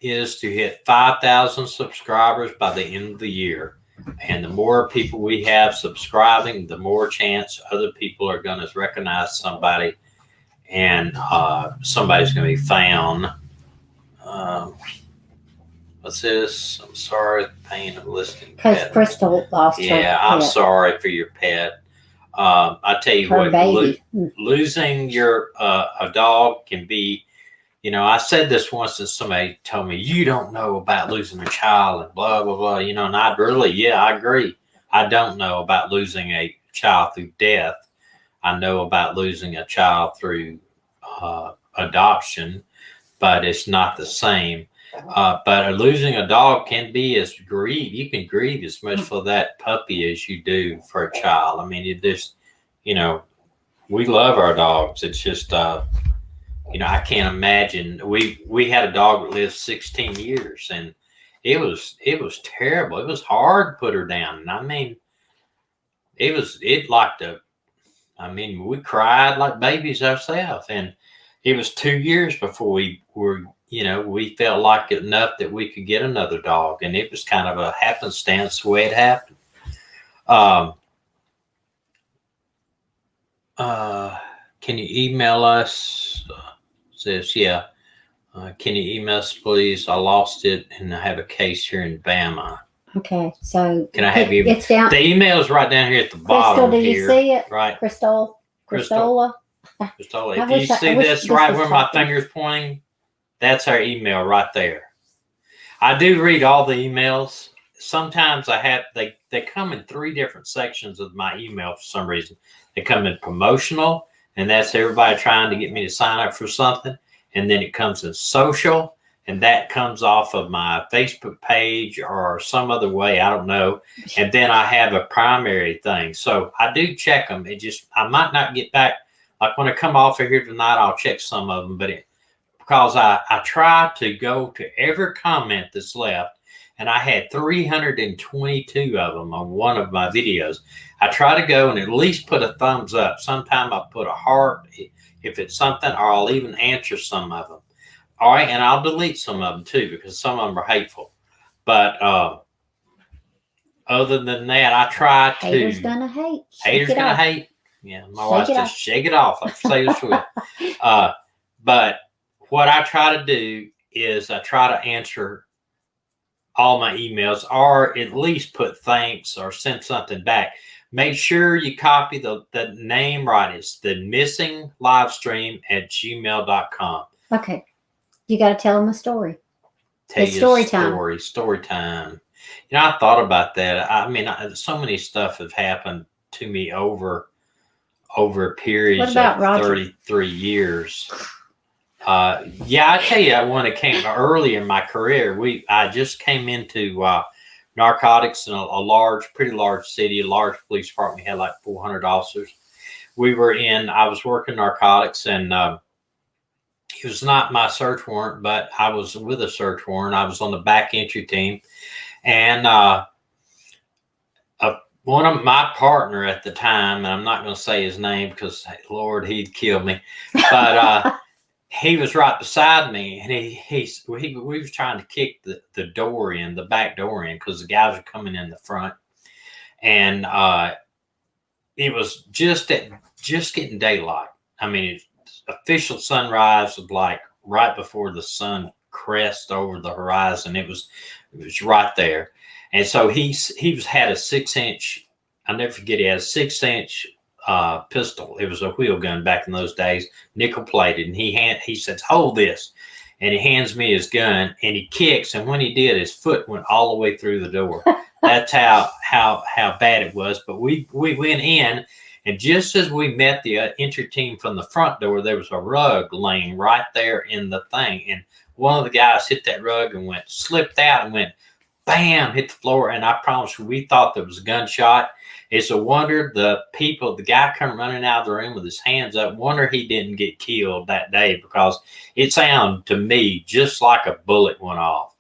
is to hit 5,000 subscribers by the end of the year. And the more people we have subscribing, the more chance other people are going to recognize somebody, and somebody's going to be found. What's this? I'm sorry, the pain of listening. Because Crystal lost her Yeah, I'm pet. sorry for your pet. I tell you Her what, baby. losing your a dog can be, you know, I said this once and somebody told me, you don't know about losing a child and blah, blah, blah, you know, and I agree. I don't know about losing a child through death. I know about losing a child through adoption, but it's not the same. But losing a dog can be as grief. You can grieve as much for that puppy as you do for a child. I mean, it just, you know, we love our dogs. It's just, you know, I can't imagine. We had a dog that lived 16 years, and it was terrible. It was hard to put her down. And I mean, we cried like babies ourselves. And it was 2 years before we felt like it enough that we could get another dog. And it was kind of a happenstance the way it happened. Can you email us? Can you email us, please? I lost it, and I have a case here in Bama. Okay, so can I have you? It's down. The email is right down here at the bottom. Crystal, do you see it? Right, Cristola. Cristola. If you see this right where my finger's pointing, that's our email right there. I do read all the emails. Sometimes they come in 3 different sections of my email for some reason. They come in promotional, and that's everybody trying to get me to sign up for something. And then it comes in social, and that comes off of my Facebook page or some other way. I don't know. And then I have a primary thing. So I do check them. I might not get back. Like when I come off of here tonight, I'll check some of them. But because I try to go to every comment that's left, and I had 322 of them on one of my videos. I try to go and at least put a thumbs up. Sometimes I'll put a heart if it's something, or I'll even answer some of them. All right, and I'll delete some of them too, because some of them are hateful. But other than that, I try to. Haters gonna hate. Haters gonna hate. Yeah, my wife says, shake it off. Like Taylor Swift. But what I try to do is I try to answer all my emails, or at least put thanks or send something back. make sure you copy the name right. It's the missinglivestream@gmail.com. Okay. You got to tell them a story. Tell It's you story a time. story time. You know, I thought about that. I mean, so many stuff have happened to me over a period What about of Roger? 33 years. Yeah, I tell you, when it came early in my career, I just came into narcotics in a pretty large city, a large police department. We had like 400 officers. I was working narcotics, and it was not my search warrant, but I was with a search warrant. I was on the back entry team, and one of my partner at the time, and I'm not going to say his name because Lord, he'd kill me, but he was right beside me, and we was trying to kick the door in, the back door in, because the guys were coming in the front, and it was just getting daylight. I mean, official sunrise was like right before the sun crest over the horizon. It was right there. And so he had a 6-inch, I'll never forget, he had a 6-inch pistol. It was a wheel gun back in those days, nickel plated. And he says, hold this. And he hands me his gun, and he kicks. And when he did, his foot went all the way through the door. That's how bad it was. But we went in, and just as we met the entry team from the front door, there was a rug laying right there in the thing. And one of the guys hit that rug and slipped out and went, bam, hit the floor. And I promise you, we thought there was a gunshot. It's a wonder the guy come running out of the room with his hands up, wonder he didn't get killed that day, because it sounded to me just like a bullet went off.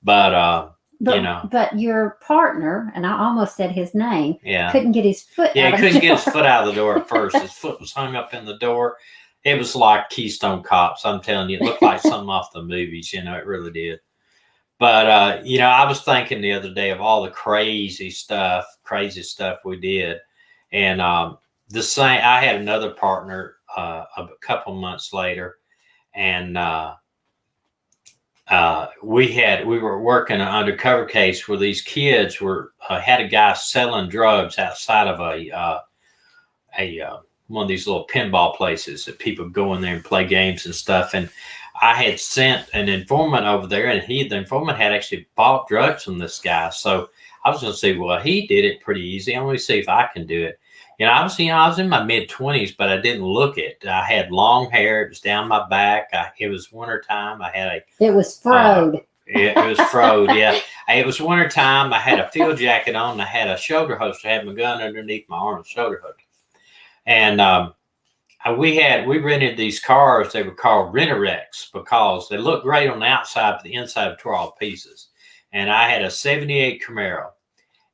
But you know. But your partner, and I almost said his name, Yeah. couldn't get his foot out. Yeah, he of couldn't the get his door. foot out of the door at first. His foot was hung up in the door. It was like Keystone Cops. I'm telling you, it looked like something off the movies. You know, it really did. But, you know, I was thinking the other day of all the crazy stuff we did. And I had another partner a couple months later, and we were working an undercover case where these kids had a guy selling drugs outside of one of these little pinball places that people go in there and play games and stuff. And I had sent an informant over there, and the informant had actually bought drugs from this guy. So I was going to say, well, he did it pretty easy. I'm going to see if I can do it. You know, I was in my mid-20s, but I didn't look it. I had long hair. It was down my back. It was wintertime. It was frode. It was frode, yeah. It was wintertime. I had a field jacket on. And I had a shoulder holster. I had my gun underneath my arm, shoulder holster. And we rented these cars. They were called Rent-A-Wrecks because they looked great on the outside, but the inside tore all to pieces. And I had a 78 Camaro.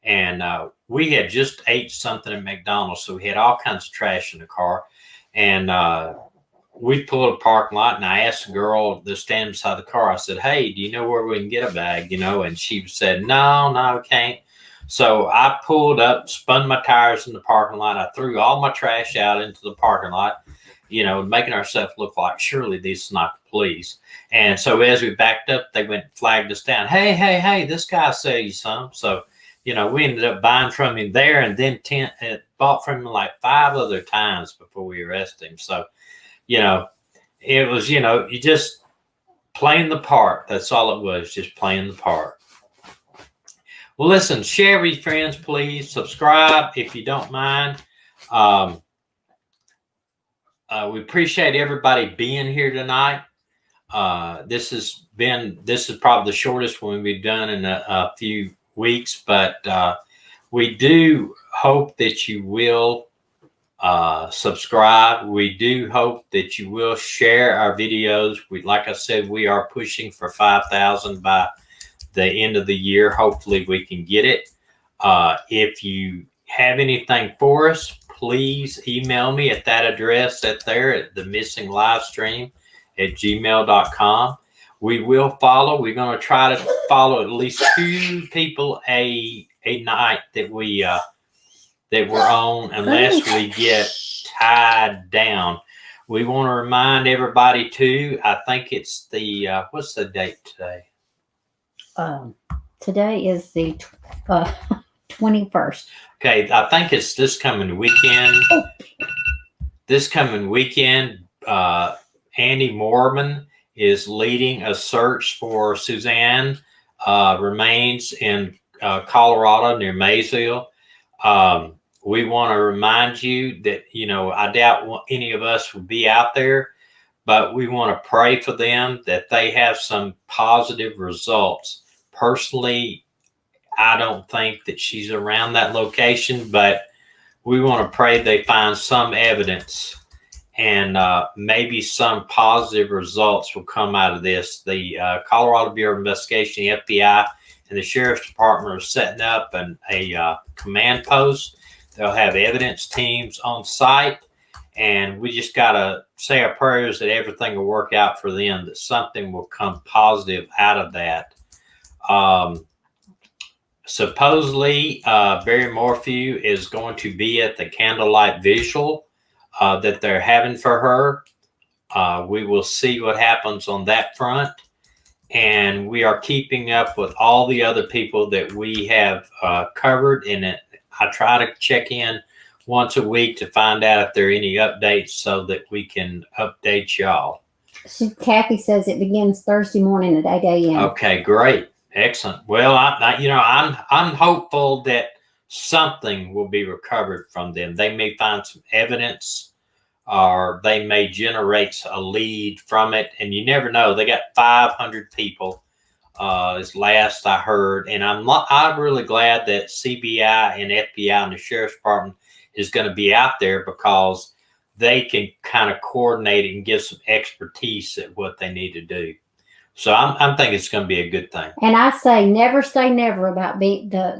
And we had just ate something at McDonald's, so we had all kinds of trash in the car. And we pulled a parking lot, and I asked the girl that's standing beside the car, I said, hey, do you know where we can get a bag? You know, and she said, no, we can't. So I pulled up, spun my tires in the parking lot. I threw all my trash out into the parking lot, you know, making ourselves look like surely this is not the police. And so as we backed up, they went and flagged us down. Hey, this guy sells you some. So, you know, we ended up buying from him there, and then bought from him like 5 other times before we arrested him. So, you know, it was, you know, you just playing the part. That's all it was, just playing the part. Well, listen, share with your friends, please. Subscribe if you don't mind. We appreciate everybody being here tonight. This is probably the shortest one we've done in a few weeks, but we do hope that you will subscribe. We do hope that you will share our videos. Like I said, we are pushing for 5,000 by the end of the year. Hopefully we can get it. If you have anything for us, please email me at that address there at themissinglivestream@gmail.com. We will follow. We're going to try to follow at least 2 people a night that we're on, unless we get tied down. We want to remind everybody too. I think it's the what's the date today? Today is the 21st. Okay, I think it's this coming weekend. Oh. This coming weekend, Andy Mormon is leading a search for Suzanne remains in Colorado near Maysville. We want to remind you that, you know, I doubt any of us will be out there, but we want to pray for them that they have some positive results. Personally, I don't think that she's around that location, but we want to pray they find some evidence and maybe some positive results will come out of this. The Colorado Bureau of Investigation, the FBI, and the Sheriff's Department are setting up a command post. They'll have evidence teams on site, and we just got to say our prayers that everything will work out for them, that something will come positive out of that. Supposedly, Barry Morphew is going to be at the candlelight visual that they're having for her. We will see what happens on that front. And we are keeping up with all the other people that we have covered. And I try to check in once a week to find out if there are any updates so that we can update y'all. Kathy says it begins Thursday morning at 8 a.m. Okay, great. Excellent. Well, I'm hopeful that something will be recovered from them. They may find some evidence, or they may generate a lead from it, and you never know. They got 500 people, as last I heard, and I'm really glad that CBI and FBI and the Sheriff's Department is going to be out there, because they can kind of coordinate and give some expertise at what they need to do. So I'm thinking it's going to be a good thing. And I say never about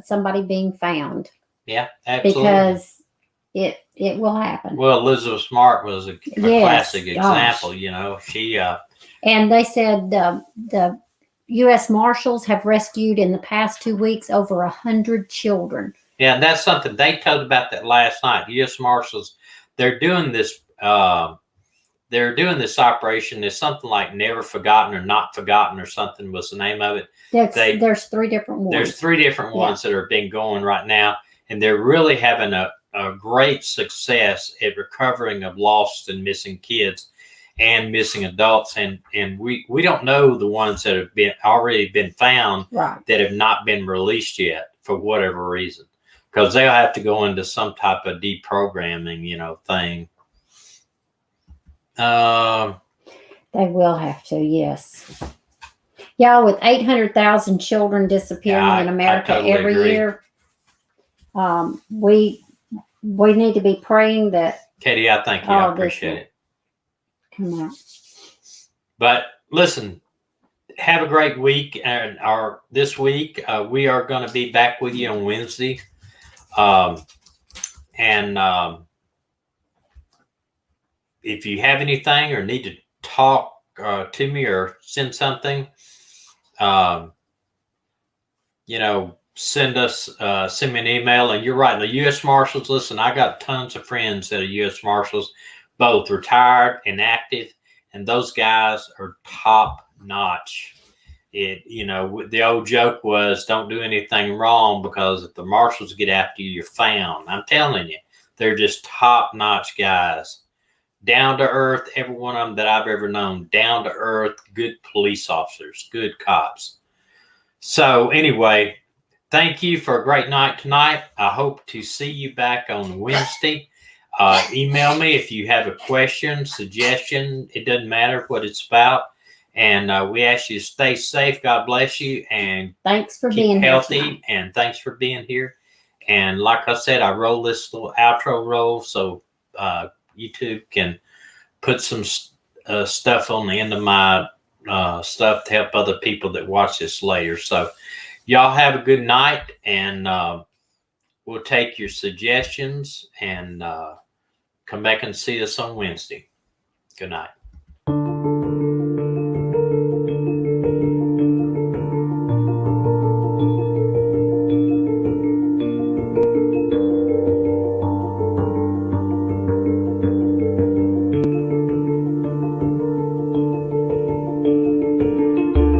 somebody being found. Yeah, absolutely. Because it will happen. Well, Elizabeth Smart was a classic example. You know, she. And they said the U.S. Marshals have rescued in the past 2 weeks over 100 children. Yeah, and that's something they told about that last night. U.S. Marshals, they're doing this. They're doing this operation. There's something like Never Forgotten or Not Forgotten or something was the name of it. There's 3 different ones. There's 3 different ones that are being going right now, and they're really having a great success at recovering of lost and missing kids and missing adults. And we don't know the ones that have already been found that have not been released yet for whatever reason, because they'll have to go into some type of deprogramming, thing. They will have to, yes. Y'all, with 800,000 children disappearing in America every year, we need to be praying that. Katie, I thank you. I appreciate it. Come out. But listen, have a great week. Or this week, we are going to be back with you on Wednesday. If you have anything or need to talk to me or send something, send me an email. And you're right, the U.S. Marshals, listen, I got tons of friends that are U.S. Marshals, both retired and active, and those guys are top notch. The old joke was, don't do anything wrong, because if the Marshals get after you, you're found. I'm telling you, they're just top notch guys. Down to earth, every one of them that I've ever known, down to earth, good police officers, good cops. So anyway, thank you for a great night tonight. I hope to see you back on Wednesday. Email me if you have a question, suggestion. It doesn't matter what it's about. And we ask you to stay safe. God bless you. And thanks for keep being healthy. Here and thanks for being here. And like I said, I roll this little outro roll so YouTube can put some stuff on the end of my stuff to help other people that watch this later. So y'all have a good night, and we'll take your suggestions and come back and see us on Wednesday. Good night.